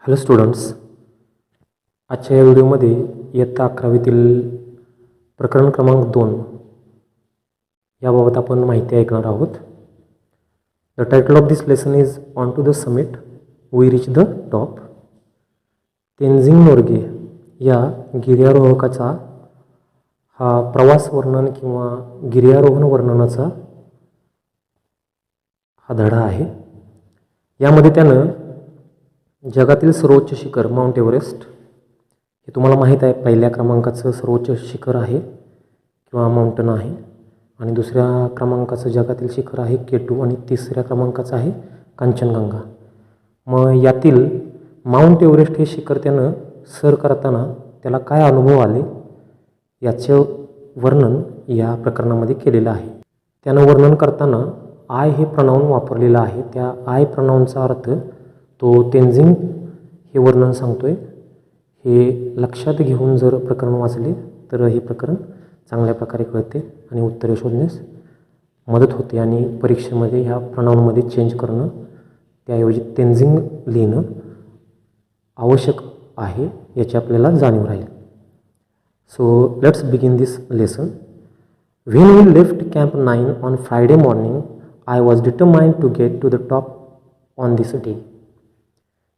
Hello students, आजच्या या व्हिडिओमध्ये इयत्ता 11वीतील प्रकरण क्रमांक 2 याबाबत आपण माहिती ऐकणार आहोत. The title of this lesson is on to the summit we reach the top. Tenzing Norgay या गिर्यारोहकाचा हा प्रवास वर्णन किंवा गिर्यारोहण वर्णनाचा हा धडा आहे. यामध्ये त्यानं जगातील सर्वोच्च शिखर माउंट एव्हरेस्ट, हे तुम्हाला माहीत आहे, पहिल्या क्रमांकाचं सर्वोच्च शिखर आहे किंवा माउंटन आहे, आणि दुसऱ्या क्रमांकाचं जगातील शिखर आहे K2, आणि तिसऱ्या क्रमांकाचं आहे कांचनगंगा. मग यातील माउंट एव्हरेस्ट हे शिखर त्यानं सर करताना त्याला काय अनुभव आले याचं वर्णन या प्रकरणामध्ये केलेलं आहे. त्यानं वर्णन करताना आय हे प्रनाऊन वापरलेलं आहे. त्या आय प्रनाऊनचा अर्थ तो तेन्झिंग हे वर्णन सांगतोय. हे लक्षात घेऊन जर प्रकरण वाचले तर हे प्रकरण चांगल्या प्रकारे कळते आणि उत्तरे शोधण्यास मदत होते, आणि परीक्षेमध्ये ह्या प्रनाऊनमध्ये चेंज करणं, त्याऐवजी तेन्झिंग लिहिणं आवश्यक आहे याची आपल्याला जाणीव राहील. So let's begin this lesson. When we left camp 9 on Friday morning I was determined to get to the top on this day.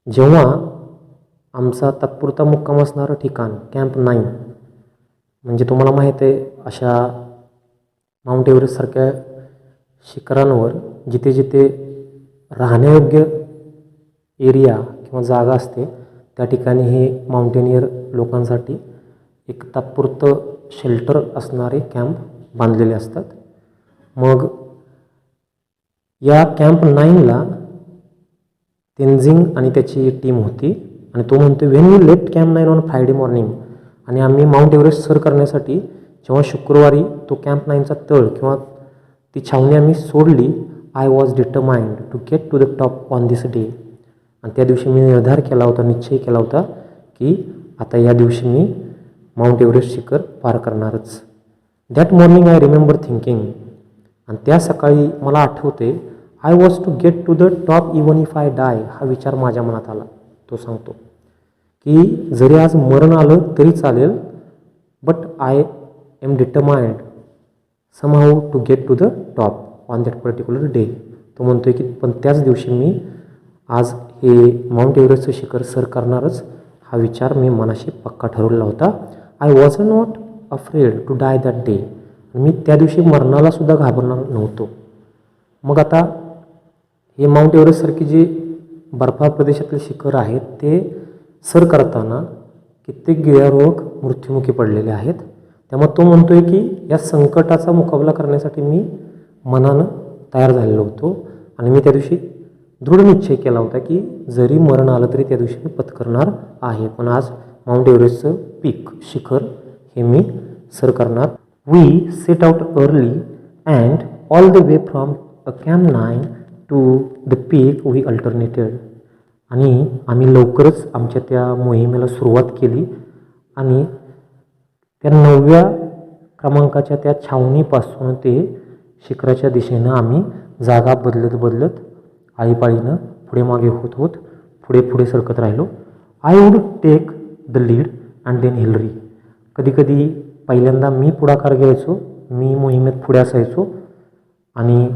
जेव्हा आमचा तात्पुरता मुक्काम असणारं ठिकाण कॅम्प 9, म्हणजे तुम्हाला माहीत आहे अशा माउंट एव्हरेस्टसारख्या शिखरांवर जिथे जिथे राहण्यायोग्य एरिया किंवा जागा असते त्या ठिकाणी हे माउंटेनियर लोकांसाठी एक तात्पुरतं शेल्टर असणारे कॅम्प बांधलेले असतात. मग या कॅम्प 9ला तेन्झिंग आणि त्याची टीम होती, आणि तो म्हणतो when we left camp 9 on Friday morning, आणि आम्ही माउंट एव्हरेस्ट सर करण्यासाठी जेव्हा शुक्रवारी तो कॅम्प 9चा तळ किंवा ती छावणी आम्ही सोडली, I was determined to get to the top on this day. आणि त्या दिवशी मी निर्धार केला होता, निश्चय केला होता की आता या दिवशी मी माउंट एव्हरेस्ट शिखर पार करणारच. That morning I remember thinking, आणि त्या सकाळी मला आठवते, I was to get to the top even if I die. हा विचार माझ्या मनात आला. तो सांगतो की जरी आज मरण आलं तरी चालेल, but I am determined somehow to get to the top on that particular day. तो म्हणतोय की पण त्याच दिवशी मी आज हे माउंट एव्हरेस्टचं शिखर सर करणारच, हा विचार मी मनाशी पक्का ठरवलेला होता. I was not afraid to die that day. मी त्या दिवशी मरणाला सुद्धा घाबरणार नव्हतो. मग आता हे माउंट एव्हरेस्टसारखी जी बर्फाळ प्रदेशातले शिखर आहेत ते सर करताना कित्येक गिर्यारोहक मृत्युमुखी पडलेले आहेत. त्यामुळे तो म्हणतोय की या संकटाचा मुकाबला करण्यासाठी मी मनानं तयार झालेलो होतो, आणि मी त्या दिवशी दृढ निश्चय केला होता की जरी मरण आलं तरी त्या दिवशी मी पत्करणार आहे. पण आज माउंट एव्हरेस्टचं पीक शिखर हे मी सर करणार. We set out early and all the way from a camp 9 to the peak we alternated. आणि आम्ही लवकरच आमच्या त्या मोहिमेला सुरुवात केली, आणि त्या 9व्या क्रमांकाच्या त्या छावणीपासून ते शिखराच्या दिशेनं आम्ही जागा बदलत बदलत आळीपाळीनं पुढे मागे होत होत पुढे पुढे सरकत राहिलो. I would take the lead and then Hillary. कधी कधी पहिल्यांदा मी पुढाकार घ्यायचो, मी मोहिमेत पुढे असायचो, आणि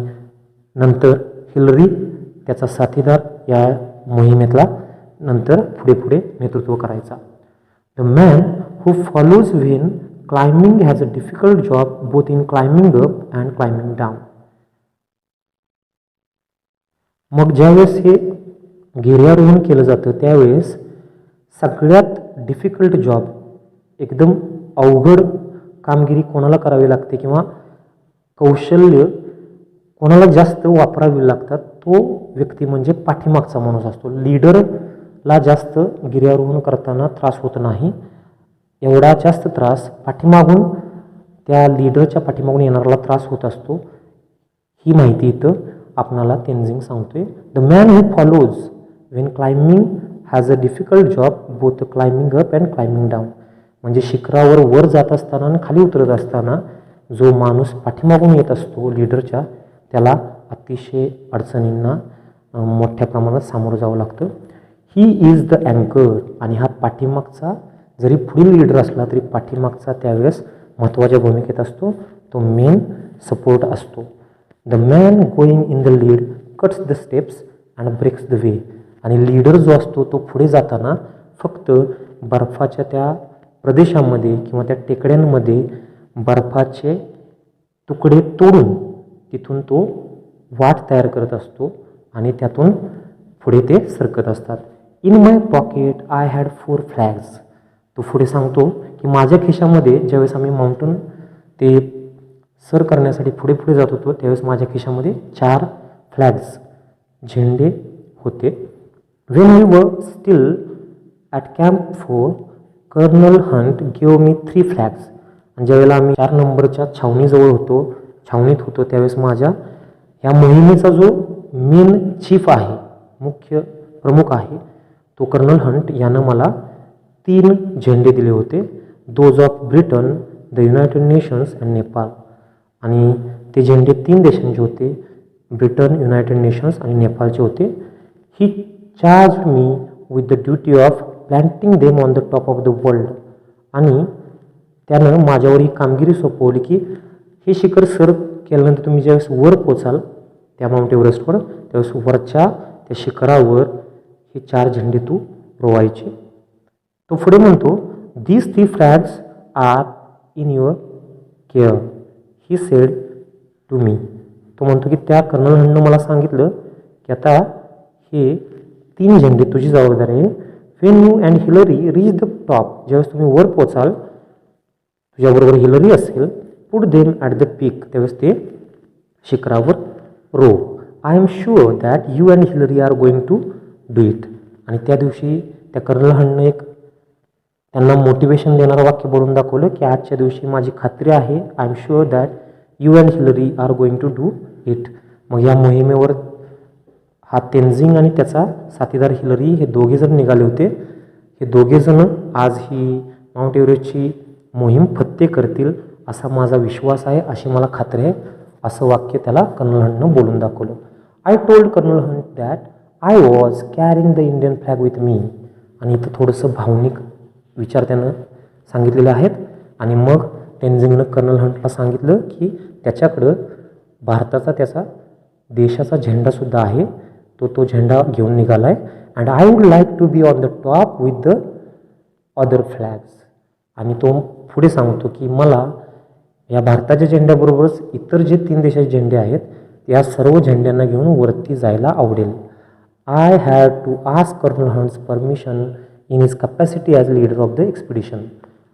नंतर हिलरी त्याचा साथीदार या मोहिमेतला नंतर पुढे पुढे नेतृत्व करायचा. The man who follows when climbing has a difficult job both in climbing up and climbing down. मग ज्यावेळेस हे गिर्यारोहण केलं जातं त्यावेळेस सगळ्यात डिफिकल्ट जॉब, एकदम अवघड कामगिरी कोणाला करावी लागते किंवा कौशल्य कोणाला जास्त वापरावी लागतात, तो व्यक्ती म्हणजे पाठीमागचा माणूस असतो. लीडरला जास्त गिर्यारोहण करताना त्रास होत नाही, एवढा जास्त त्रास पाठीमागून त्या लीडरच्या पाठीमागून येणाऱ्याला त्रास होत असतो. ही माहिती इथं आपणाला तेन्झिंग सांगतोय. The man who follows when climbing has a difficult job both climbing up and climbing down. म्हणजे शिखरावर वर जात असताना आणि खाली उतरत असताना जो माणूस पाठीमागून येत असतो लीडरच्या, त्याला अतिशय अडचणींना मोठ्या प्रमाणात सामोरं जावं लागतं. ही इज द अँकर. आणि हा पाठीमागचा जरी पुढील लीडर असला तरी पाठीमागचा त्यावेळेस महत्त्वाच्या भूमिकेत असतो, तो मेन सपोर्ट असतो. The man going in the lead cuts the steps and breaks the way. आणि लीडर जो असतो तो पुढे जाताना फक्त बर्फाच्या त्या प्रदेशामध्ये किंवा त्या टेकड्यांमध्ये बर्फाचे तुकडे तोडून तिथून तो वाट तयार करत असतो आणि त्यातून पुढे ते सरकत असतात. In my pocket I had 4 flags. तो पुढे सांगतो की माझ्या खिशामध्ये ज्यावेळेस आम्ही माउंटन ते सर करण्यासाठी पुढे पुढे जात होतो त्यावेळेस माझ्या खिशामध्ये 4 फ्लॅग्स झेंडे होते. When we were still at camp 4 Colonel Hunt give me 3 flags. आणि ज्यावेळेला आम्ही 4 नंबरच्या छावणीत होतो त्यावेळेस माझ्या ह्या मोहिमेचा जो मेन चीफ आहे, मुख्य प्रमुख आहे, तो कर्नल हंट यानं मला 3 झेंडे दिले होते. Those of Britain, the United Nations and Nepal. आणि ते झेंडे 3 देशांचे होते, ब्रिटन, युनायटेड नेशन्स आणि नेपाळचे होते. He charge me with the duty of planting them on the top of the world. आणि त्यानं माझ्यावर ही कामगिरी सोपवली की हे शिखर सर केल्यानंतर तुम्ही ज्यावेळेस वर पोचाल त्या माउंट एव्हरेस्टवर त्यावेळेस वरच्या त्या शिखरावर हे 4 झेंडे तू रोवायचे. तो पुढे म्हणतो these 3 flags are in your care he said to me. तो म्हणतो की त्या कर्नल हंटनं मला सांगितलं की आता हे 3 झेंडे तुझी जबाबदारी आहे. When you and Hillary reach the top. ज्यावेळेस तुम्ही वर पोचाल तुझ्याबरोबर हिलरी असेल, put them at the peak. त्यावेळेस ते शिखरावर रो. I am sure that you and Hillary are going to do it. आणि त्या दिवशी त्या कर्नल हंटनं एक त्यांना मोटिवेशन देणारं वाक्य बोलून दाखवलं की आजच्या दिवशी माझी खात्री आहे, I am sure that you and Hillary are going to do it. मग या मोहिमेवर हा तेन्झिंग आणि त्याचा साथीदार हिलरी हे दोघेजण निघाले होते. हे दोघेजण आज ही माउंट एव्हरेस्टची मोहीम फत्ते करतील असा माझा विश्वास आहे, अशी मला खात्री आहे, असं वाक्य त्याला कर्नल हंटनं बोलून दाखवलं. I told Colonel Hunt that I was carrying the Indian flag with me. आणि इथं थोडंसं भावनिक विचार त्यानं सांगितलेले आहेत. आणि मग तेन्झिंगनं कर्नल हंटला सांगितलं की त्याच्याकडं भारताचा त्याचा देशाचा झेंडासुद्धा आहे, तो झेंडा घेऊन निघाला आहे. And I would like to be on the top with the other flags. आणि तो पुढे सांगतो की मला या भारताच्या झेंड्याबरोबरच इतर जे 3 देशाचे झेंडे आहेत या सर्व झेंड्यांना घेऊन वरती जायला आवडेल. I had to ask Colonel Hunt's permission in his capacity as leader of the expedition.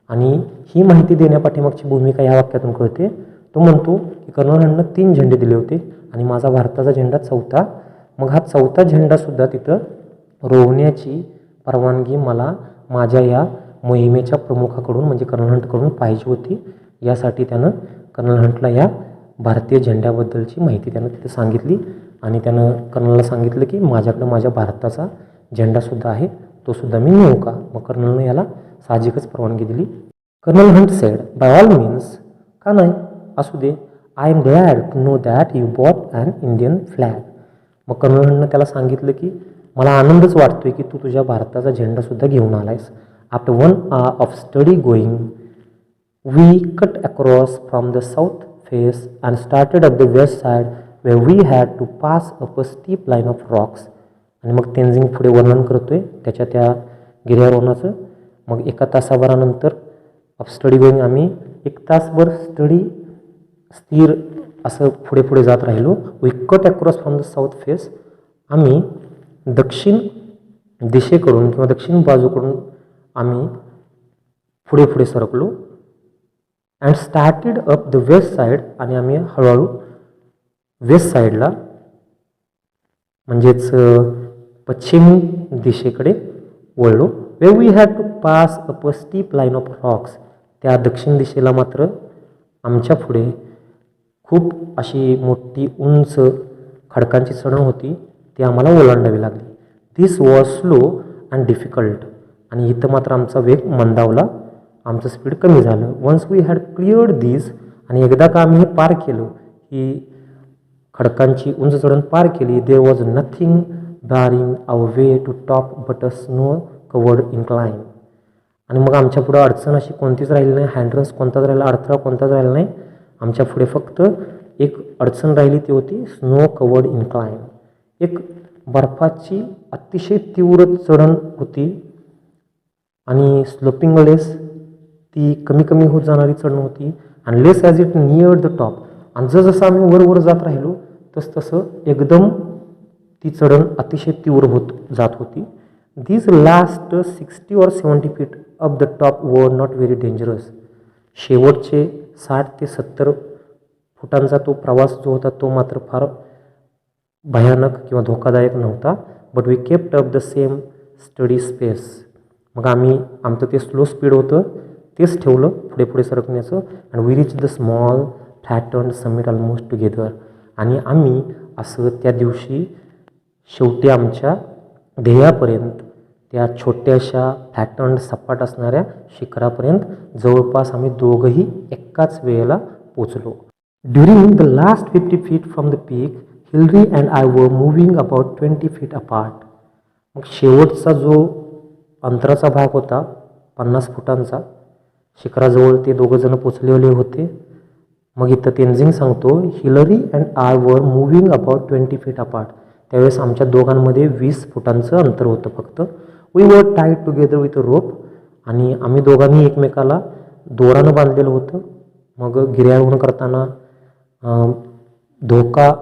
आणि ही माहिती देण्यापाठीमागची भूमिका या वाक्यातून कळते. तो म्हणतो की कर्नल हंटनं 3 झेंडे दिले होते आणि माझा भारताचा झेंडा 4था. मग हा 4था झेंडासुद्धा तिथं रोवण्याची परवानगी मला माझ्या या मोहिमेच्या प्रमुखाकडून म्हणजे कर्नल हंटकडून पाहिजे होती. यासाठी त्यानं कर्नल हंटला या भारतीय झेंड्याबद्दलची माहिती त्यानं तिथे सांगितली. आणि त्यानं कर्नलला सांगितलं की माझ्याकडं माझ्या भारताचा झेंडासुद्धा आहे, तो सुद्धा मी नेऊ का. मग कर्नलनं याला साहजिकच परवानगी दिली. Colonel Hunt said by all means, का नाही, असू दे. I am glad to know that you brought an Indian flag. मग कर्नल हंटनं त्याला सांगितलं की मला आनंदच वाटतोय की तू तुझ्या भारताचा झेंडासुद्धा घेऊन आलायस. After 1 hour of steady going we cut across from the south face and started up the west side where we had to pass up a steep line of rocks. आणि मग तेन्झिंग पुढे वर्णन करतोय त्याच्या त्या गिर्यारोहणाचं. मग 1 तासाभरानंतर ऑफ स्टडी गोईंग आम्ही 1 तासभर स्थिर असं पुढे पुढे जात राहिलो. We cut across from the south face. आम्ही दक्षिण दिशेकडून किंवा दक्षिण बाजूकडून आम्ही पुढे पुढे सरकलो. And started up the west side. आणि आम्ही हळूहळू वेस्ट साईडला म्हणजेच पश्चिम दिशेकडे वळलो. Way we had to pass up a steep line of rocks. त्या दक्षिण दिशेला मात्र आमच्या पुढे खूप अशी मोठी उंच खडकांची चढण होती, ती आम्हाला ओलांडावी लागली. दिस वॉज स्लो अँड डिफिकल्ट. आणि इथं मात्र आमचा वेग मंदावला, आमचं स्पीड कमी झालं. वन्स वी हॅड क्लिअर्ड दिस. आणि एकदा का आम्ही हे पार केलं, ही खडकांची उंच चढण पार केली, there was nothing barring our way to top but a snow covered incline. आणि मग आमच्या पुढं अडचण अशी कोणतीच राहिली नाही, हँड्रन्स कोणताच राहिला, अडथळा कोणताच राहिला नाही. आमच्या पुढे फक्त एक अडचण राहिली, ती होती स्नो कवर्ड इन्क्लाइन. एक बर्फाची अतिशय तीव्र चढण होती आणि स्लोपिंग लेस, ती कमी कमी होत जाणारी चढण होती. आणि less as it near the top, आणि जसं आम्ही वर जात राहिलो तसं एकदम ती चढण अतिशय तीव्र होत जात होती. These last 60 or 70 feet up the top were not very dangerous. शेवटचे 60 ते 70 फुटांचा तो प्रवास जो होता तो मात्र फार भयानक किंवा धोकादायक नव्हता. But we kept up the same steady pace. मग आमचं ते स्लो स्पीड होतं तेच ठेवलं पुढे पुढे सरकण्याचं. And we reach the small flattened summit almost together. आणि आम्ही असं त्या दिवशी शेवटी आमच्या ध्येयापर्यंत, त्या छोट्याशा फ्लॅटन्ड सपाट असणाऱ्या शिखरापर्यंत जवळपास आम्ही दोघंही एकाच वेळेला पोचलो. During the last 50 feet from the peak, Hillary and I वर मूव्हिंग अबाउट 20 feet अपार्ट. मग शेवटचा जो अंतराचा भाग होता 50 फुटांचा, शिखराजवळ ते दोघंजणं पोचलेले होते. मग इथं तेनझिंग सांगतो, हिलरी अँड आय वर मूव्हिंग अबाउट 20 feet अपार्ट. त्यावेळेस आमच्या दोघांमध्ये 20 फुटांचं अंतर होतं फक्त. We were tied together with a rope. आणि आम्ही दोघांनी एकमेकाला दोरानं बांधलेलं होतं. मग गिर्यारोहण करताना धोका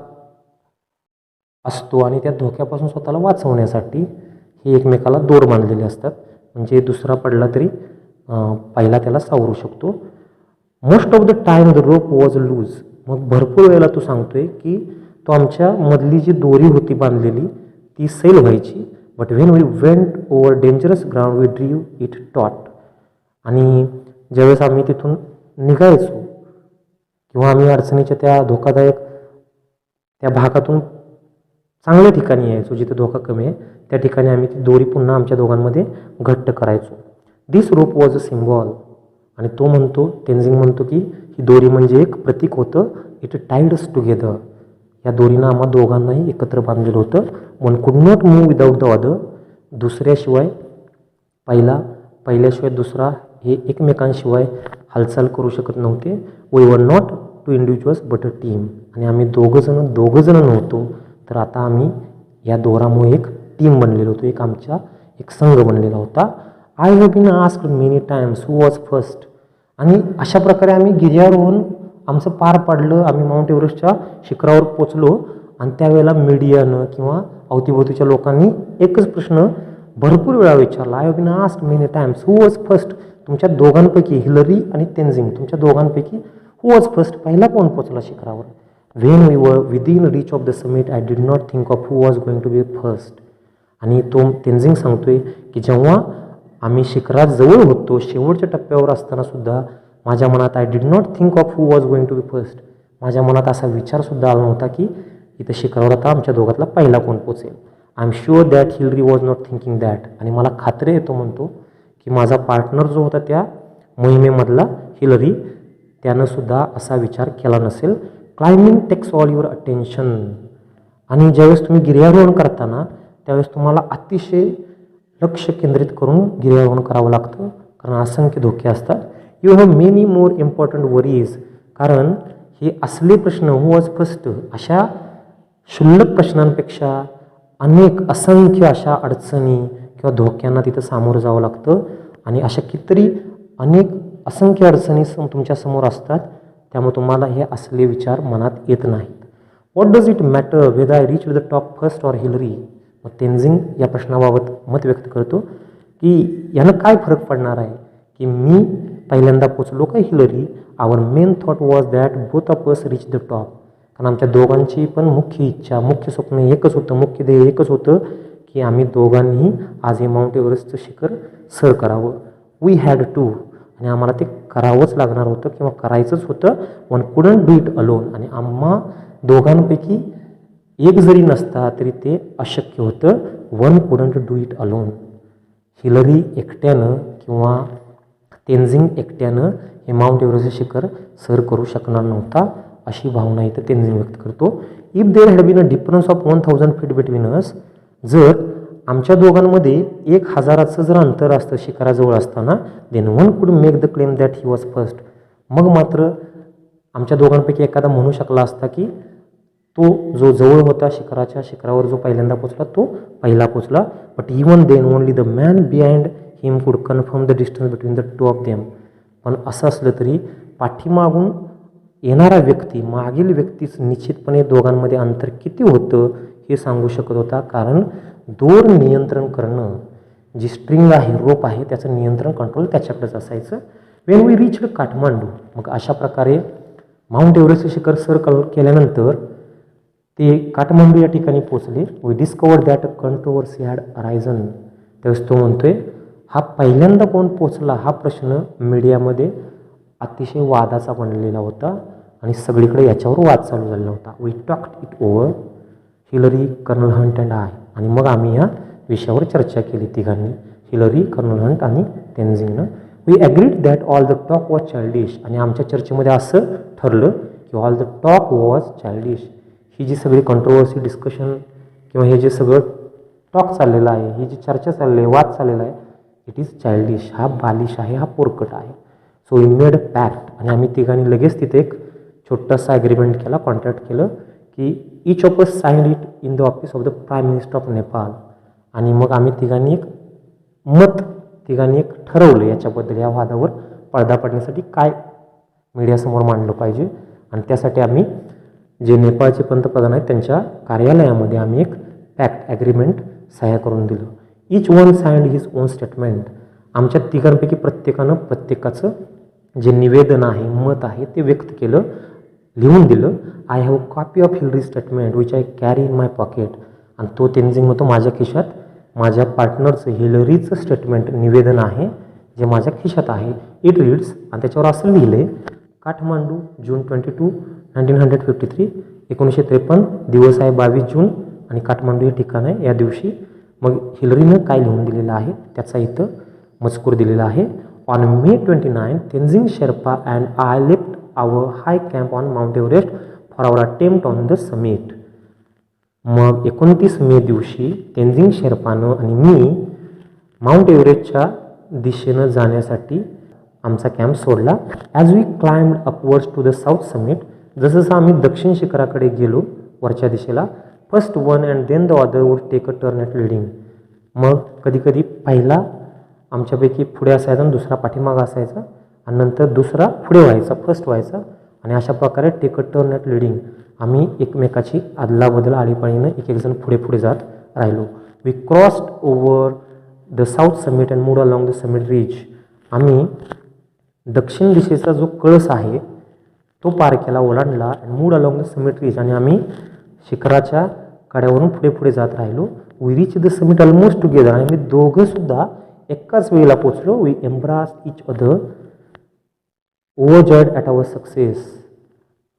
असतो आणि त्या धोक्यापासून स्वतःला वाचवण्यासाठी हे एकमेकाला दोर बांधलेले असतात, म्हणजे दुसरा पडला तरी पहिला त्याला सावरू शकतो. Most of the time the rope was loose. मग भरपूर वेळेला तो सांगतोय की तो आमच्या मधली जी दोरी होती बांधलेली ती सैल व्हायची. But when we went over dangerous ground we drew it taut. आणि ज्यावेळेस आम्ही तिथून निघायचो किंवा आम्ही अडचणीच्या त्या धोकादायक त्या भागातून चांगल्या ठिकाणी यायचो, जिथे धोका कमी आहे त्या ठिकाणी आम्ही ती दोरी पुन्हा आमच्या दोघांमध्ये घट्ट करायचो. दिस रोप वॉज अ सिम्बॉल. आणि तो म्हणतो, तेनझिंग म्हणतो की ही दोरी म्हणजे एक प्रतीक होतं. It ties together. या दोरीनं आम्हा दोघांनाही एकत्र बांधलेलं होतं. One could not move without the other. दुसऱ्याशिवाय पहिल्याशिवाय दुसरा हे एकमेकांशिवाय हालचाल करू शकत नव्हते. We were not two individuals but a team. आणि आम्ही दोघंजण नव्हतो, तर आता आम्ही या दोरामुळे एक टीम बनलेलो होतो, एक संघ बनलेला होता. I have been asked many times who was first. आणि अशा प्रकारे आम्ही गिर्यारोहण आमचं पार पाडलं. आम्ही माउंट एव्हरेस्टच्या शिखरावर पोचलो. आणि त्यावेळेला मीडियानं किंवा अवतीभोवतीच्या लोकांनी एकच प्रश्न भरपूर वेळा विचारला, I have been asked many times who was first. तुमच्या दोघांपैकी, हिलरी आणि तेनझिंग, तुमच्या दोघांपैकी हू वॉज फर्स्ट, पहिला कोण पोचला शिखरावर. When we were within reach of the summit I did not think of who was going to be first. आणि तो तेनझिंग सांगतोय की जेव्हा आम्ही शिखरात जवळ होतो, शेवटच्या टप्प्यावर असताना सुद्धा माझ्या मनात I did not think of who was going to be first. माझ्या मनात असा विचारसुद्धा आला नव्हता की इथं शिखरावर आता आमच्या दोघातला पहिला कोण पोचेल. I am sure that Hillary was not thinking that. आणि मला खात्री येतो म्हणतो की माझा पार्टनर जो होता त्या मोहिमेमधला हिलरी, त्यानं सुद्धा असा विचार केला नसेल. Climbing takes all your attention. आणि ज्यावेळेस तुम्ही गिर्यारोहण करताना त्यावेळेस तुम्हाला अतिशय लक्ष केंद्रित करून गिर्यारोहण करावं लागतं, कारण असंख्य धोके असतात. You have many more important worries. कारण हे असले प्रश्न, हू वॉज फर्स्ट, अशा क्षुल्लक प्रश्नांपेक्षा असंख्य अशा अडचणी किंवा धोक्यांना तिथं सामोरं जावं लागतं. आणि अशा कितीतरी असंख्य अडचणी तुमच्या समोर असतात, त्यामुळे तुम्हाला हे असले विचार मनात येत नाहीत. What does it matter whether I reach the top first or Hillary. मग तेनझिंग या प्रश्नाबाबत मत व्यक्त करतो की यानं काय फरक पडणार आहे की मी पहिल्यांदा पोचलो का Hillary. Our main thought was that both of us reach the top. कारण आमच्या दोघांची पण मुख्य इच्छा, मुख्य स्वप्न एकच होतं, मुख्य ध्येय एकच होतं की आम्ही दोघांनीही आज हे माउंट एव्हरेस्टचं शिखर सर करावं. We had to. आणि आम्हाला ते करावंच लागणार होतं किंवा करायचंच होतं. One couldn't do it alone. आणि आम्हा दोघांपैकी एक जरी नसता तरी ते अशक्य होतं. One couldn't do it alone. Hillary एकट्यानं किंवा तेनझिंग एकट्यानं हे माउंट एव्हरेस्ट शिखर सर करू शकणार नव्हता, अशी भावना इथं तेनझिंग व्यक्त करतो. If there had been a difference of 1000 feet between us. जर आमच्या दोघांमध्ये 1000चं जर अंतर असतं शिखराजवळ असताना, देन वन कुड make the claim that he was first. मग मात्र आमच्या दोघांपैकी एखादा म्हणू शकला असता की तो जो जवळ होता शिखरावर जो पहिल्यांदा पोचला तो पहिला पोचला. But even then only the man behind him could confirm the distance between the two of them. पण असं असलं तरी पाठीमागून येणारा व्यक्ती, मागील व्यक्तीच निश्चितपणे दोघांमध्ये अंतर किती होतं हे सांगू शकत होता. कारण दोर नियंत्रण करणं, जी स्ट्रिंग आहे, रोप आहे, त्याचं नियंत्रण कंट्रोल त्याच्याकडेच असायचं. वेन वी रीच काठमांडू, मग अशा प्रकारे माउंट एव्हरेस्ट शिखर सर केल्यानंतर ते काठमांडू या ठिकाणी पोचले. We discover that a controversy had arisen. त्यावेळेस तो म्हणतोय हा पहिल्यांदा कोण पोचला हा प्रश्न मीडियामध्ये अतिशय वादाचा बनलेला होता आणि सगळीकडे याच्यावर वाद चालू झालेला होता. We talked it over, Hillary, Colonel Hunt and I. आणि मग आम्ही ह्या विषयावर चर्चा केली तिघांनी, हिलरी, कर्नल हंट आणि तेनझिंगनं. We agreed that all the talk was childish. आणि आमच्या चर्चेमध्ये असं ठरलं की all the talk was childish. ही जी सगळी कंट्रोवर्सी, डिस्कशन किंवा हे जे सगळं टॉक चाललेलं आहे, ही जी चर्चा चालली आहे, वाद चाललेला आहे, इट इज चाइल्डिश. हा बालिश आहे, हा पोरकट आहे. So we made a pact. आणि आम्ही तिघांनी लगेच तिथे एक छोटासा ॲग्रीमेंट केला, कॉन्ट्रॅक्ट केलं की each of us sign it in the office of the prime minister of Nepal. आणि मग आम्ही तिघांनी एक ठरवलं याच्याबद्दल, या वादावर पडदा पडण्यासाठी काय मीडियासमोर मांडलं पाहिजे. आणि त्यासाठी आम्ही जे नेपाळचे पंतप्रधान आहेत त्यांच्या कार्यालयामध्ये आम्ही एक पॅक्ट ॲग्रीमेंट सह्या करून दिलं. Each one signed his on statement. आमच्या तिघांपैकी प्रत्येकाचं जे निवेदन आहे, मत आहे ते व्यक्त केलं, लिहून दिलं. I have copy of Hillary statement which I carry in my pocket. आणि तो तेनझिंग म्हणतो माझ्या खिशात माझ्या पार्टनरचं हिलरीचं स्टेटमेंट, निवेदन आहे जे माझ्या खिशात आहे. It reads. आणि त्याच्यावर असं लिहिलं आहे, काठमांडू जून 22, 1953, 1953 दिवस आहे 22 जून आणि काठमांडू हे ठिकाण आहे या दिवशी. मग हिलरीनं काय लिहून दिलेलं आहे त्याचा इथं मजकूर दिलेला आहे. On May 29, Tenzing Sherpa and I left our high camp on Mount Everest for our attempt on the summit. मग 29 मे दिवशी तेनझिंग शेर्पानं आणि मी माउंट एव्हरेस्टच्या दिशेनं जाण्यासाठी आमचा कॅम्प सोडला. As we climbed upwards to the south summit. जसं आम्ही दक्षिण शिखराकडे गेलो वरच्या दिशेला, first one and then the other would take a turn at leading. मग कधीकधी पहिला आमच्यापैकी पुढे असायचा आणि दुसरा पाठीमागं असायचा आणि नंतर दुसरा पुढे व्हायचा, फर्स्ट व्हायचा. आणि अशा प्रकारे take a turn at leading आम्ही एकमेकाची आदलाबदल आळीपाळीनं एक जण पुढे पुढे जात राहिलो. We crossed over the south summit and moved along the summit ridge. आम्ही दक्षिण दिशेचा जो कळस आहे तो पार केला, ओलांडला. And moved along the summit ridge. आणि आम्ही शिखराच्या कड्यावरून पुढे पुढे जात राहिलो. We reach the summit almost together. आणि आम्ही दोघं सुद्धा एकाच वेळेला पोचलो. We embrace each other overjoyed at our success.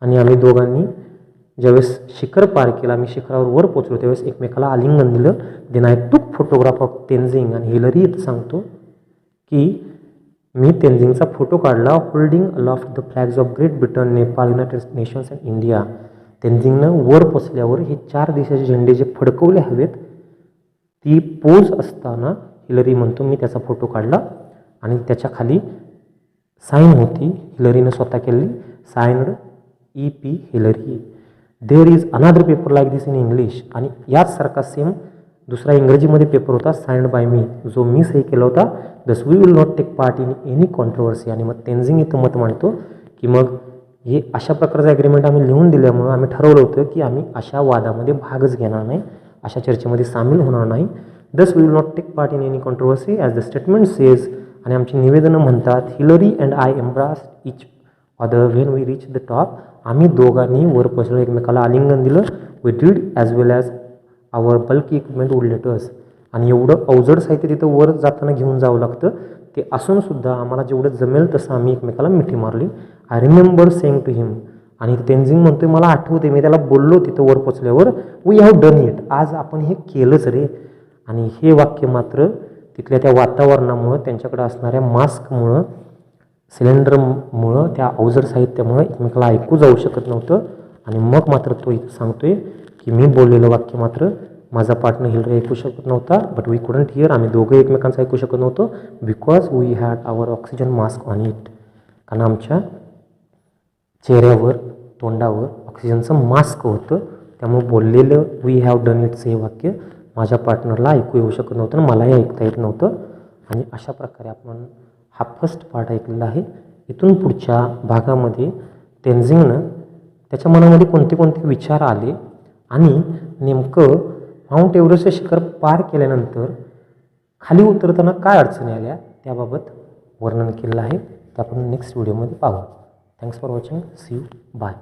आणि आम्ही दोघांनी ज्यावेळेस शिखर पार केलं, आम्ही शिखरावर वर पोचलो त्यावेळेस एकमेकाला आलिंगन दिलं. Then I took photograph of Tenzing. आणि हिलरी इथं सांगतो की मी तेनझिंगचा फोटो काढला, holding aloft the flags of Great Britain, Nepal, United Nations and India. तेनझिंगनं वर पोचल्यावर हे 4 देशाचे झेंडे जे फडकवले हवेत ती पोज असताना हिलरी म्हणतो मी त्याचा फोटो काढला. आणि त्याच्या खाली साईन होती, हिलरीनं स्वतः केलेली, signed EP Hillary. There is another paper like this in English. आणि याचसारखा सेम दुसरा इंग्रजीमध्ये पेपर होता, साइन्ड बाय मी, जो मी सही केला होता. Thus we will not take part in any controversy. आणि मग तेनझिंग इथं मत मांडतो की मग हे अशा प्रकारचं ॲग्रीमेंट आम्ही लिहून दिल्यामुळं आम्ही ठरवलं होतं की आम्ही अशा वादामध्ये भागच घेणार नाही, अशा चर्चेमध्ये सामील होणार नाही. Thus we will not take part in any controversy as the statement says. आणि आमची निवेदनं म्हणतात, Hillary and I embrace each other when we reach the top. आम्ही दोघांनी वर पोचलो, एकमेकाला आलिंगन दिलं. We did as well as our bulky equipment would let us. आणि एवढं अवजड साहित्य तिथं वर जाताना घेऊन जावं लागतं, ते असूनसुद्धा आम्हाला जेवढं जमेल तसं आम्ही एकमेकाला मिठी मारली. आय रिमेंबर सेइंग टू हिम. आणि तेनझिंग म्हणतोय मला आठवते मी त्याला बोललो तिथं वर पोचल्यावर, वी हॅव डन इट. आज आपण हे केलंच रे. आणि हे वाक्य मात्र तिथल्या त्या वातावरणामुळं, त्यांच्याकडे असणाऱ्या मास्कमुळं, सिलेंडरमुळं, त्या अवजड साहित्यामुळं एकमेकाला ऐकू जाऊ शकत नव्हतं. आणि मग मात्र तो इथं सांगतोय की मी बोललेलं वाक्य मात्र माझा पार्टनर हिलरी ऐकू शकत नव्हता, बट वी कुडंट हिअर. आम्ही दोघं एकमेकांचं ऐकू शकत नव्हतो because we had our oxygen mask on it. कारण आमच्या चेहऱ्यावर तोंडावर ऑक्सिजनचं मास्क होतं, त्यामुळे बोललेलं वी हॅव डन इटचं हे वाक्य माझ्या पार्टनरला ऐकू येऊ शकत नव्हतं आणि मलाही ऐकता येत नव्हतं. आणि अशा प्रकारे आपण हा फर्स्ट पार्ट ऐकलेला आहे. इथून पुढच्या भागामध्ये तेनझिंगनं त्याच्या मनामध्ये कोणते कोणते विचार आले आणि नेमकं माउंट एव्हरेस्टचे शिखर पार केल्यानंतर खाली उतरताना काय अडचणी आल्या त्याबाबत वर्णन केलेलं आहे. ते आपण नेक्स्ट व्हिडिओमध्ये पाहू. Thanks for watching. See you. Bye.